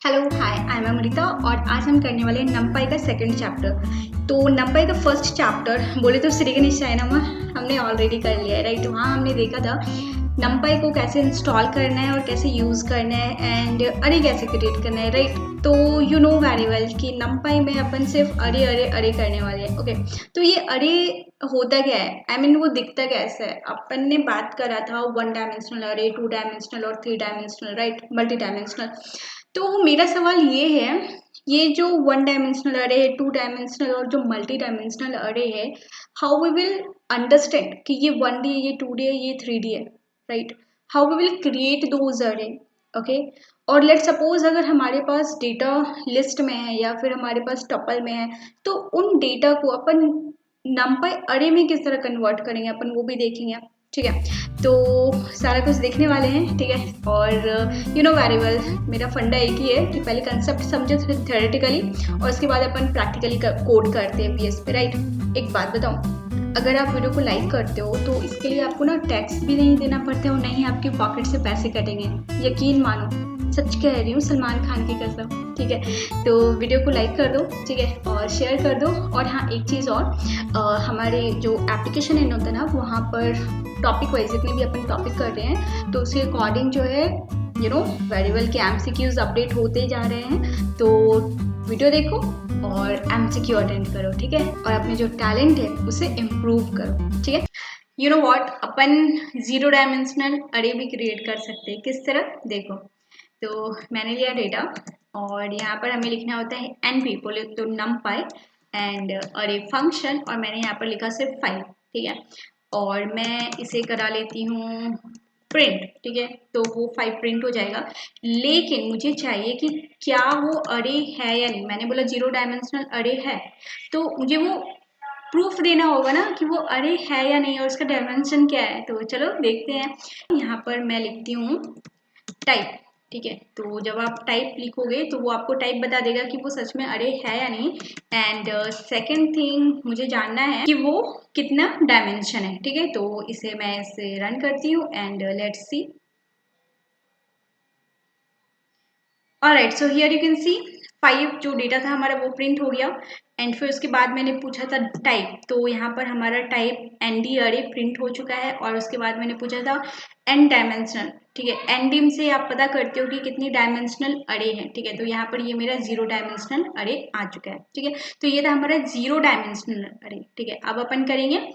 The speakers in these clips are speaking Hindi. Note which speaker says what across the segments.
Speaker 1: Hello hi I am Amrita और आज हम करने वाले हैं नमपाई का सेकंड चैप्टर। तो नमपाई का फर्स्ट चैप्टर बोले तो श्री गणेश चाइनामा हमने ऑलरेडी कर लिया है, राइट। वहाँ हमने देखा था नमपाई को कैसे इंस्टॉल करना है और कैसे यूज़ करना है एंड अरे कैसे क्रिएट करना है, राइट। तो यू नो वेरी वेल कि नमपाई में अपन सिर्फ अरे अरे अरे करने वाले हैं। ओके, तो ये अरे होता क्या है, आई मीन वो दिखता कैसे है। अपन ने बात करा था 1 डायमेंशनल अरे, 2 डायमेंशनल और 3 डायमेंशनल, राइट, मल्टी डायमेंशनल। तो मेरा सवाल ये है, ये जो 1 डायमेंशनल अरे है, 2 डायमेंशनल और जो मल्टी डायमेंशनल अरे है, हाउ वी विल अंडरस्टैंड कि ये 1D है, ये 2D है, ये 3D है, right. How we will create those अरे, ओके। और लेट सपोज अगर हमारे पास डेटा लिस्ट में है या फिर हमारे पास टपल में है, तो उन डेटा को अपन नमपाई अरे में किस तरह कन्वर्ट करेंगे अपन, वो भी देखेंगे, ठीक है। तो सारा कुछ देखने वाले हैं, ठीक है। और यू नो वेरी वेल मेरा फंडा एक ही है कि पहले कंसेप्ट समझे थ्योरेटिकली और उसके बाद अपन प्रैक्टिकली कोड करते हैं पीएस पे, राइट। एक बात बताऊँ, अगर आप वीडियो को लाइक करते हो तो इसके लिए आपको ना टैक्स भी नहीं देना पड़ता और नहीं आपकी पॉकेट से पैसे कटेंगे, यकीन मानो, सच कह रही हूँ, सलमान खान की कसम, ठीक है। तो वीडियो को लाइक कर दो, ठीक है, और शेयर कर दो। और हाँ, एक चीज़ और, हमारे जो एप्लीकेशन है होता है ना, वहाँ पर टॉपिक वाइज जितने भी अपन टॉपिक कर रहे हैं तो उसके अकॉर्डिंग जो है यू नो वेरी वेल के एमसीक्यूज अपडेट होते जा रहे हैं। तो वीडियो देखो और एमसीक्यू अटेंड करो, ठीक है, और अपने जो टैलेंट है उसे इम्प्रूव करो, ठीक है। You know what, upon 0 dimensional अरे भी क्रिएट कर सकते हैं। किस तरह, देखो। तो मैंने लिया डेटा और यहाँ पर हमें लिखना होता है np, बोले तो numpy एंड अरे फंक्शन, और मैंने यहाँ पर लिखा सिर्फ 5, ठीक है। और मैं इसे करा लेती हूँ प्रिंट, ठीक है। तो वो 5 प्रिंट हो जाएगा, लेकिन मुझे चाहिए कि क्या वो अरे है या नहीं। मैंने बोला 0 डायमेंशनल अरे है, तो मुझे वो प्रूफ देना होगा ना कि वो अरे है या नहीं और उसका डायमेंशन क्या है। तो चलो देखते हैं। यहाँ पर मैं लिखती हूँ टाइप, ठीक है। तो जब आप टाइप लिखोगे तो वो आपको टाइप बता देगा कि वो सच में अरे है या नहीं। एंड सेकेंड थिंग मुझे जानना है कि वो कितना डायमेंशन है, ठीक है। तो इसे मैं इसे रन करती हूँ and let's see. Alright, so here you can see 5 जो डेटा था हमारा वो प्रिंट हो गया। एंड फिर उसके बाद मैंने पूछा था टाइप, तो यहाँ पर हमारा टाइप एनडी अरे प्रिंट हो चुका है। और उसके बाद मैंने पूछा था एन डायमेंशनल, ठीक है। एनडीम से आप पता करते हो कि कितनी डायमेंशनल अरे है, ठीक है। तो यहाँ पर ये मेरा 0 डायमेंशनल अरे आ चुका है, ठीक है। तो ये था हमारा 0 डायमेंशनल अरे, ठीक है। अब अपन करेंगे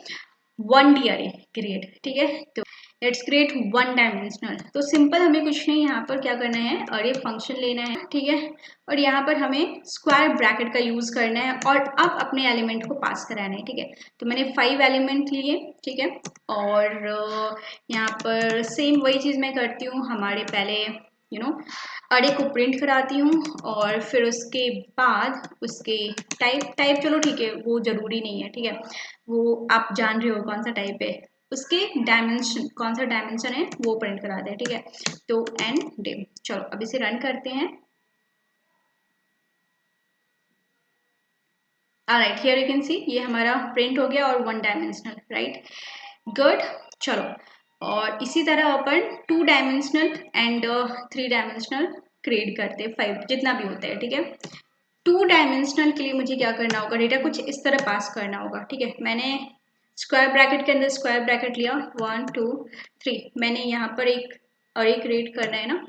Speaker 1: 1D अरे क्रिएट, ठीक है। तो लेट्स क्रिएट 1 डायमेंशनल। तो सिंपल, हमें कुछ नहीं, यहाँ पर क्या करना है, अरे फंक्शन लेना है, ठीक है। और यहाँ पर हमें स्क्वायर ब्रैकेट का यूज करना है और अब अपने एलिमेंट को पास कराना है, ठीक है। तो मैंने 5 एलिमेंट लिए, ठीक है। और यहाँ पर सेम वही चीज मैं करती हूँ, हमारे पहले यू नो अरे को प्रिंट कराती हूँ और फिर उसके बाद उसके टाइप चलो ठीक है, वो जरूरी नहीं है, ठीक है। वो आप जान रहे हो कौन सा टाइप है, उसके डायमेंशन, कौन सा डायमेंशन है वो प्रिंट करा दे, ठीक है। तो एन डिम, चलो अब इसे रन करते हैं। Alright, here you can see ये हमारा प्रिंट हो गया और 1 डायमेंशनल, राइट, गुड। चलो, और इसी तरह अपन 2 डायमेंशनल एंड 3 डायमेंशनल क्रिएट करते हैं, 5 जितना भी होता है, ठीक है। 2 डायमेंशनल के लिए मुझे क्या करना होगा, डेटा कुछ इस तरह पास करना होगा, ठीक है। मैंने स्क्वायर ब्रैकेट के अंदर स्क्वायर ब्रैकेट लिया 1 2 3, मैंने यहाँ पर एक अरे क्रिएट करना है ना,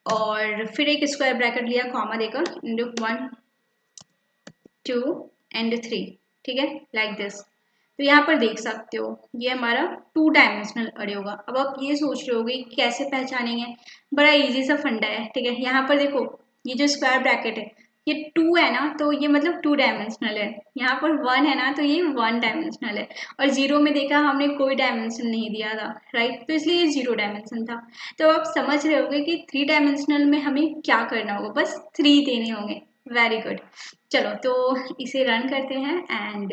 Speaker 1: और फिर एक स्क्वायर ब्रैकेट लिया कॉमा देकर, 1 2 एंड 3, ठीक है, लाइक दिस। तो यहाँ पर देख सकते हो ये हमारा 2 डायमेंशनल अरे होगा। अब आप ये सोच रहे होगे कि कैसे पहचानेंगे, बड़ा इजी सा फंडा है, ठीक है। यहाँ पर देखो, ये जो स्क्वायर ब्रैकेट है ये 2 है ना, तो ये मतलब 2 डायमेंशनल है। यहाँ पर 1 है ना, तो ये 1 डायमेंशनल है। और 0 में देखा हमने कोई डायमेंशन नहीं दिया था, राइट, तो इसलिए ये 0 डायमेंशन था। तो आप समझ रहे होगे कि 3 डायमेंशनल में हमें क्या करना होगा, बस 3 देने होंगे। Very good. चलो, तो इसे रन करते हैं and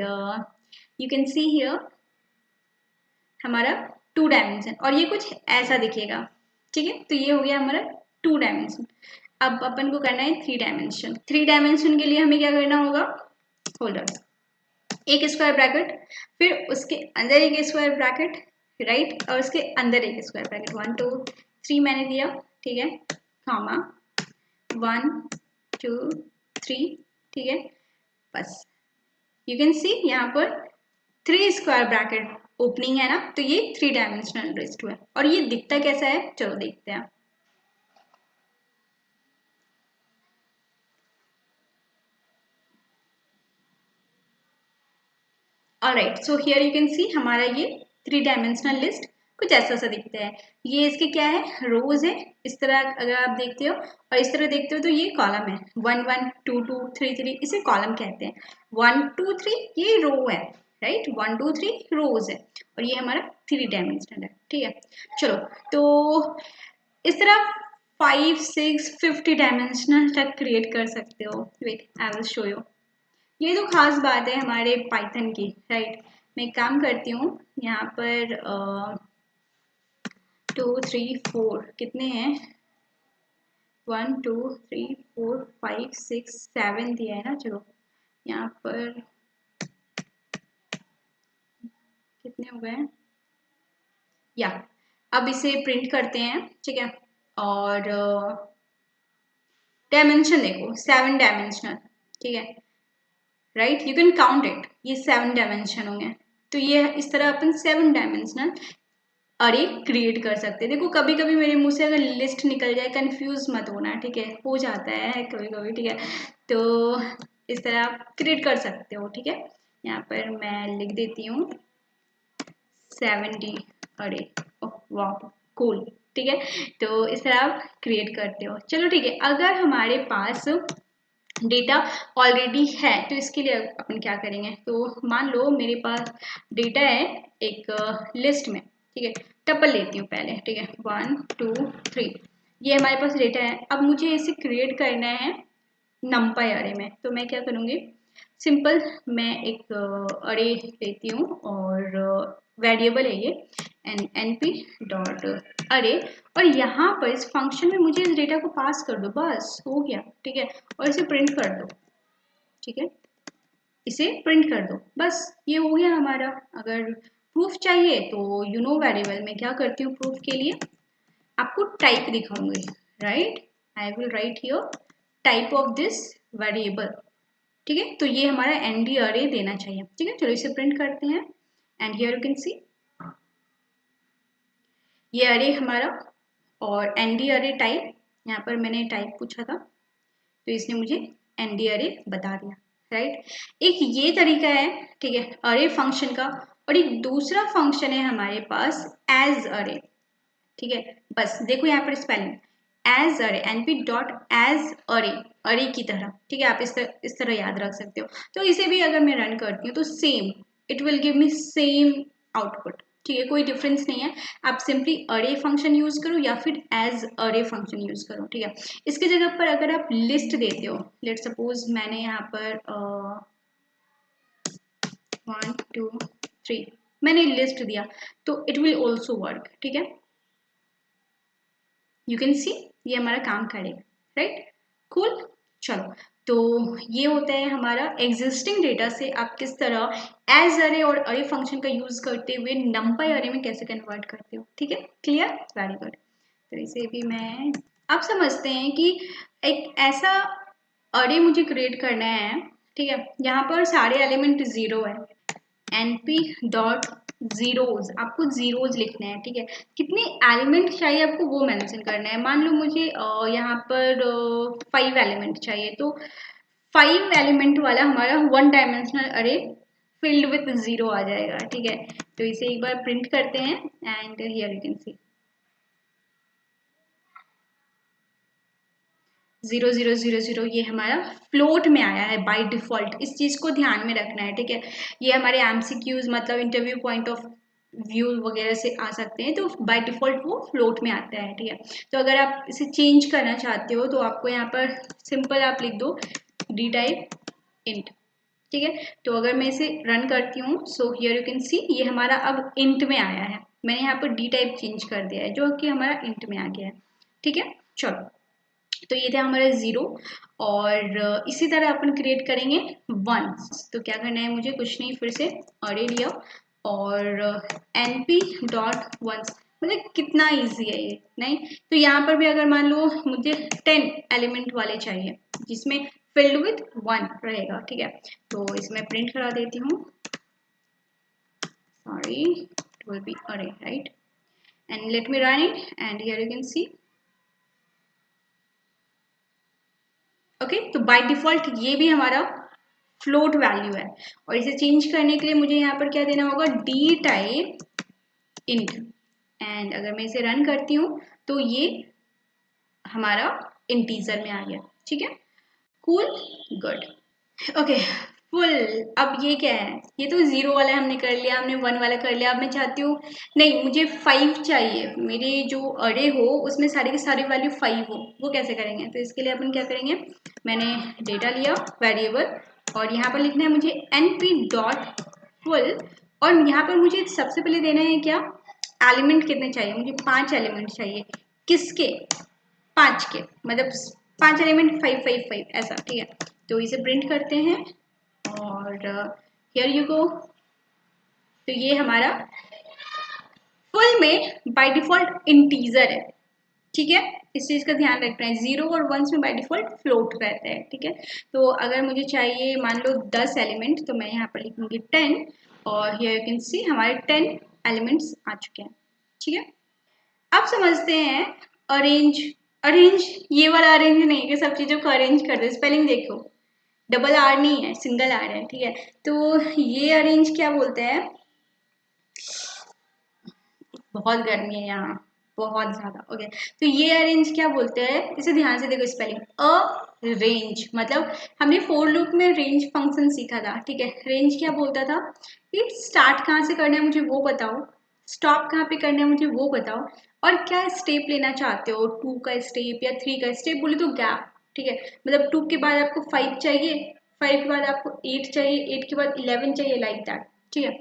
Speaker 1: you can see here हमारा 2 डायमेंशन, और ये कुछ ऐसा दिखेगा, ठीक है। तो ये हो गया हमारा 2 डायमेंशन। अब अपन को करना है 3 डायमेंशन। 3 डायमेंशन के लिए हमें क्या करना होगा, होल्डर, एक स्क्वायर ब्रैकेट, फिर उसके अंदर एक स्क्वायर ब्रैकेट, राइट, और उसके अंदर एक स्क्वायर ब्रैकेट, 1 2 3 मैंने दिया, ठीक है, कॉमा 1 2 3, ठीक है। बस यू कैन सी यहाँ पर 3 स्क्वायर ब्रैकेट ओपनिंग है ना, तो ये 3 डायमेंशनल लिस्ट है। और ये दिखता कैसा है, चलो देखते हैं। Alright, so here you can see हमारा ये 3 डायमेंशनल लिस्ट कुछ ऐसा सा दिखता है। ये इसके क्या है, रोज है। इस तरह अगर आप देखते हो और इस तरह देखते हो तो ये कॉलम है, 1 1 2 2 3 3, इसे कॉलम कहते हैं। 1 2 3 ये रो है, राइट, 1 2 3 रोज है। और ये हमारा 3 डायमेंशनल है, ठीक है। चलो, तो इस तरह 5 6 50 डायमेंशनल तक क्रिएट कर सकते हो। Wait, I will show you. ये तो खास बात है हमारे पाइथन की, राइट। मैं एक काम करती हूँ, यहाँ पर 2 3 4 कितने हैं, 1 2 3 4 5 6 7 दिया है ना। चलो यहाँ पर कितने हो गए, या अब इसे प्रिंट करते हैं, ठीक है। और डायमेंशन देखो 7 डायमेंशनल, ठीक है, right. You can count it, ये 7 डायमेंशन होंगे। तो ये इस तरह अपन 7 डायमेंशनल अरे क्रिएट कर सकते हैं। देखो कभी कभी मेरे मुंह से अगर लिस्ट निकल जाए, कंफ्यूज मत होना, ठीक है, हो जाता है कभी कभी, ठीक है। तो इस तरह आप क्रिएट कर सकते हो, ठीक है। यहाँ पर मैं लिख देती हूँ 70 अरे, वाह कूल, ठीक है। तो इस तरह आप क्रिएट करते हो। चलो ठीक है, अगर हमारे पास डेटा ऑलरेडी है तो इसके लिए अपन क्या करेंगे, तो मान लो मेरे पास डेटा है एक लिस्ट में, ठीक है। टपल लेती हूँ पहले, ठीक है, 1 2 3, ये हमारे पास डेटा है। अब मुझे इसे क्रिएट करना है नंपाई अरे में, तो मैं क्या करूँगी, सिंपल मैं एक अरे लेती हूँ और वेरिएबल है ये np डॉट अरे, और यहाँ पर इस फंक्शन में मुझे इस डेटा को पास कर दो, बस हो गया, ठीक है। और इसे प्रिंट कर दो, ठीक है, इसे प्रिंट कर दो, बस ये हो गया हमारा। अगर प्रूफ चाहिए तो यू नो वेरिएबल में क्या करती हूँ, प्रूफ के लिए आपको टाइप दिखाऊंगी, right. I will write here type of this variable, ठीक है। तो ये हमारा एनडी अरे देना चाहिए, ठीक है। चलो इसे प्रिंट करते हैं and here you can see ये अरे हमारा, और एनडी अरे टाइप, यहाँ पर मैंने टाइप पूछा था तो इसने मुझे एनडी अरे बता दिया, राइट। एक ये तरीका है, ठीक है, अरे फंक्शन का। और एक दूसरा फंक्शन है हमारे पास एज अरे, ठीक है। बस देखो यहाँ पर स्पेलिंग एज अरे, एनपी डॉट एज अरे, अरे की तरह, ठीक है। आप इस तरह याद रख सकते हो। तो इसे भी अगर मैं रन करती हूँ तो same, it will give me same output, ठीक है, कोई डिफरेंस नहीं है। आप सिंपली अरे फंक्शन यूज करो या फिर एज अरे फंक्शन यूज करो, ठीक है। इसके जगह पर अगर आप लिस्ट देते हो, लेट सपोज मैंने यहाँ पर 1 2 3 मैंने लिस्ट दिया, तो इट विल ऑल्सो वर्क, ठीक है। यू कैन सी ये हमारा काम करेगा, राइट, कूल। चलो, तो ये होता है हमारा एग्जिस्टिंग डेटा से आप किस तरह एज अरे और अरे फंक्शन का यूज करते हुए नंपाई अरे में कैसे कन्वर्ट करते हो, ठीक है, क्लियर, वेरी गुड। तो इसे भी मैं, आप समझते हैं कि एक ऐसा अरे मुझे क्रिएट करना है, ठीक है, यहाँ पर सारे एलिमेंट 0 है, np डॉट जीरोज, आपको जीरोज लिखना है, ठीक है। कितने एलिमेंट चाहिए आपको वो मेंशन करना है। मान लो मुझे यहाँ पर 5 एलिमेंट चाहिए, तो 5 एलिमेंट वाला हमारा 1 डायमेंशनल अरे फिल्ड विथ 0 आ जाएगा, ठीक है। तो इसे एक बार प्रिंट करते हैं and here you can see 0000, ये हमारा फ्लोट में आया है बाय डिफॉल्ट। इस चीज को ध्यान में रखना है, ठीक है। ये हमारे एमसीक्यूज मतलब इंटरव्यू पॉइंट ऑफ व्यू वगैरह से आ सकते हैं, तो बाय डिफॉल्ट वो फ्लोट में आता है, ठीक है। तो अगर आप इसे चेंज करना चाहते हो तो आपको यहाँ पर सिंपल आप लिख दो डी टाइप इंट, ठीक है। तो अगर मैं इसे रन करती हूँ, so here you can see ये हमारा अब इंट में आया है। मैंने यहाँ पर डी टाइप चेंज कर दिया है जो कि हमारा इंट में आ गया है, ठीक है। चलो, तो ये था हमारा 0, और इसी तरह अपन क्रिएट करेंगे 1। तो क्या करना है मुझे, कुछ नहीं, फिर से अरे लिया और np डॉट 1 मतलब कितना इजी है ये, नहीं? तो यहाँ पर भी अगर मान लो मुझे 10 एलिमेंट वाले चाहिए जिसमें फिल्ड विथ 1 रहेगा, ठीक है, तो इसमें प्रिंट करा देती हूँ, सॉरी, इट विल बी अरे, right, and let me run it and here you can see. Okay, तो बाय डिफॉल्ट ये भी हमारा फ्लोट वैल्यू है, और इसे चेंज करने के लिए मुझे यहाँ पर क्या देना होगा, डी टाइप इंट, एंड अगर मैं इसे रन करती हूँ तो ये हमारा इंटीजर में आ गया, ठीक है, कूल, गुड, ओके, फुल। अब ये क्या है, ये तो 0 वाला हमने कर लिया, हमने 1 वाला कर लिया, अब मैं चाहती हूँ नहीं मुझे 5 चाहिए, मेरे जो अरे हो उसमें सारे के सारे वैल्यू 5 हो, वो कैसे करेंगे? तो इसके लिए अपन क्या करेंगे, मैंने डेटा लिया वेरिएबल और यहाँ पर लिखना है मुझे np डॉट फुल, और यहाँ पर मुझे सबसे पहले देना है क्या, एलिमेंट कितने चाहिए, मुझे 5 एलिमेंट चाहिए, किसके, 5 के, मतलब 5 एलिमेंट 5 5 5 ऐसा, ठीक है, तो इसे प्रिंट करते हैं और हियर यू गो। तो ये हमारा फुल में बाय डिफॉल्ट इंटीजर है, ठीक है, इस चीज का ध्यान रखना है, 0 और 1 में बाय डिफॉल्ट फ्लोट रहता है, ठीक है। तो अगर मुझे चाहिए मान लो 10 एलिमेंट, तो मैं यहाँ पर लिखूंगी 10 और हियर यू कैन सी हमारे 10 एलिमेंट्स आ चुके हैं, ठीक है। अब समझते हैं अरेंज। अरेंज ये वाला अरेंज नहीं कि सब चीजों को अरेंज कर दे, स्पेलिंग देखो, डबल आर नहीं है, सिंगल आर है, ठीक है। तो ये अरेंज क्या बोलते हैं, बहुत गर्मी है यहाँ, बहुत ज्यादा, ओके, तो ये अरेंज क्या बोलते हैं, इसे ध्यान से देखो, स्पेलिंग अ रेंज, मतलब हमने फोर लूप में रेंज फंक्शन सीखा था, ठीक है। रेंज क्या बोलता था कि स्टार्ट कहाँ से करना है मुझे वो बताओ, स्टॉप कहाँ पे करना है मुझे वो बताओ, और क्या स्टेप लेना चाहते हो, 2 का स्टेप या 3 का स्टेप, बोले तो गैप, ठीक है, मतलब 2 के बाद आपको 5 चाहिए, 5 के बाद आपको 8 चाहिए, 8 के बाद 11 चाहिए, लाइक दैट, ठीक है।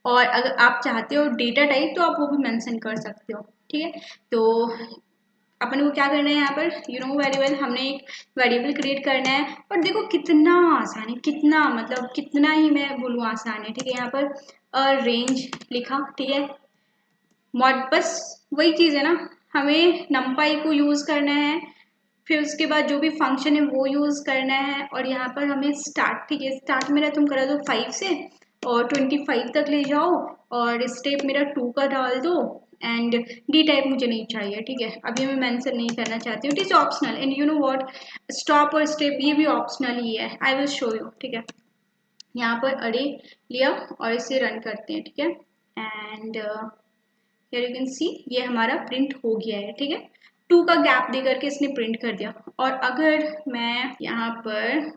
Speaker 1: और अगर आप चाहते हो डेटा टाइप तो आप वो भी मेंशन कर सकते हो, ठीक है। तो अपन को क्या करना है यहाँ पर, यू नो वेरी वेल, हमने एक वेरिएबल क्रिएट करना है, और देखो कितना आसान है, कितना मतलब कितना ही मैं बोलूँ आसान है, ठीक है। यहाँ पर रेंज लिखा, ठीक है, मॉड, बस वही चीज़ है ना, हमें नमपाई को यूज़ करना है, फिर उसके बाद जो भी फंक्शन है वो यूज़ करना है, और यहाँ पर हमें स्टार्ट, ठीक है, स्टार्ट मेरा तुम करा दो 5 से और 25 तक ले जाओ, और स्टेप मेरा 2 का डाल दो, एंड डी टाइप मुझे नहीं चाहिए, ठीक है, अभी मैं मेंशन नहीं करना चाहती हूँ, it is optional, and you know what, stop और स्टेप ये भी ऑप्शनल ही है, आई विल शो यू, ठीक है। यहाँ पर अरे लिया और इसे रन करते हैं, ठीक है, and here you can see ये हमारा प्रिंट हो गया है, ठीक है, 2 का गैप दे करके इसने प्रिंट कर दिया। और अगर मैं यहाँ पर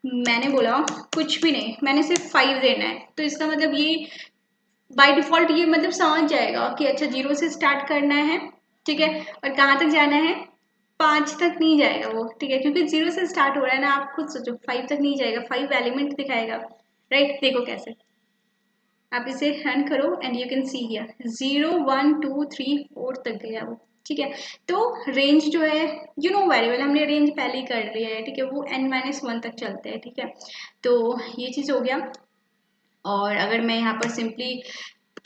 Speaker 1: मैंने बोला कुछ भी नहीं, मैंने सिर्फ 5 देना है, तो इसका मतलब ये बाय डिफॉल्ट ये मतलब समझ जाएगा कि अच्छा 0 से स्टार्ट करना है, ठीक है, और कहाँ तक जाना है, 5 तक नहीं जाएगा वो, ठीक है, क्योंकि 0 से स्टार्ट हो रहा है ना, आप खुद सोचो 5 तक नहीं जाएगा, 5 एलिमेंट दिखाएगा, राइट, देखो कैसे, आप इसे रन करो and you can see here 0 1 2 3 4 तक गया वो, ठीक है। तो रेंज जो है, यू नो वेरी वेल, हमने रेंज पहले ही कर लिया है, ठीक है, वो n-1 तक चलते हैं, ठीक है। तो ये चीज़ हो गया, और अगर मैं यहाँ पर सिंपली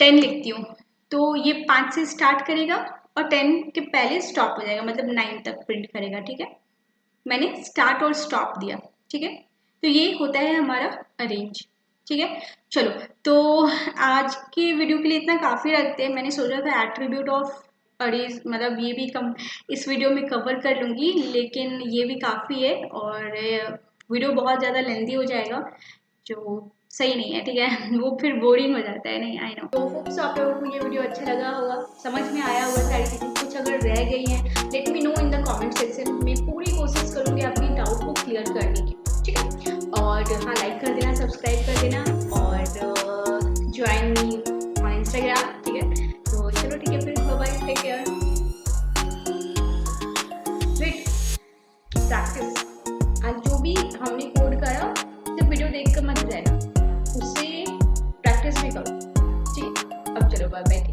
Speaker 1: 10 लिखती हूँ तो ये 5 से स्टार्ट करेगा और 10 के पहले स्टॉप हो जाएगा, मतलब 9 तक प्रिंट करेगा, ठीक है, मैंने स्टार्ट और स्टॉप दिया, ठीक है। तो ये होता है हमारा अरेंज, ठीक है। चलो, तो आज के वीडियो के लिए इतना काफ़ी रखते हैं, मैंने सोचा था एट्रीब्यूट ऑफ अरेज मतलब ये भी कम इस वीडियो में कवर कर लूँगी, लेकिन ये भी काफ़ी है और वीडियो बहुत ज़्यादा लेंदी हो जाएगा, जो सही नहीं है, ठीक है, वो फिर बोरिंग हो जाता है, नहीं, आई नो। तो होप्स आप लोगों को ये वीडियो अच्छा लगा होगा, समझ में आया होगा सारी चीज़ें, कुछ अगर रह गई हैं let me know in the comment section, मैं पूरी कोशिश करूँगी आपकी डाउट को क्लियर करने की, ठीक है। और हाँ, लाइक कर देना, सब्सक्राइब कर देना, और ज्वाइन मी ऑन इंस्टाग्राम, ठीक है। तो चलो ठीक है, फिर bye bye, take care, wait, practice, आज जो भी हमने कोड करा सिर्फ वीडियो देख कर मत रहना, उससे प्रैक्टिस भी करो, ठीक है। अब चलो बाय बाय।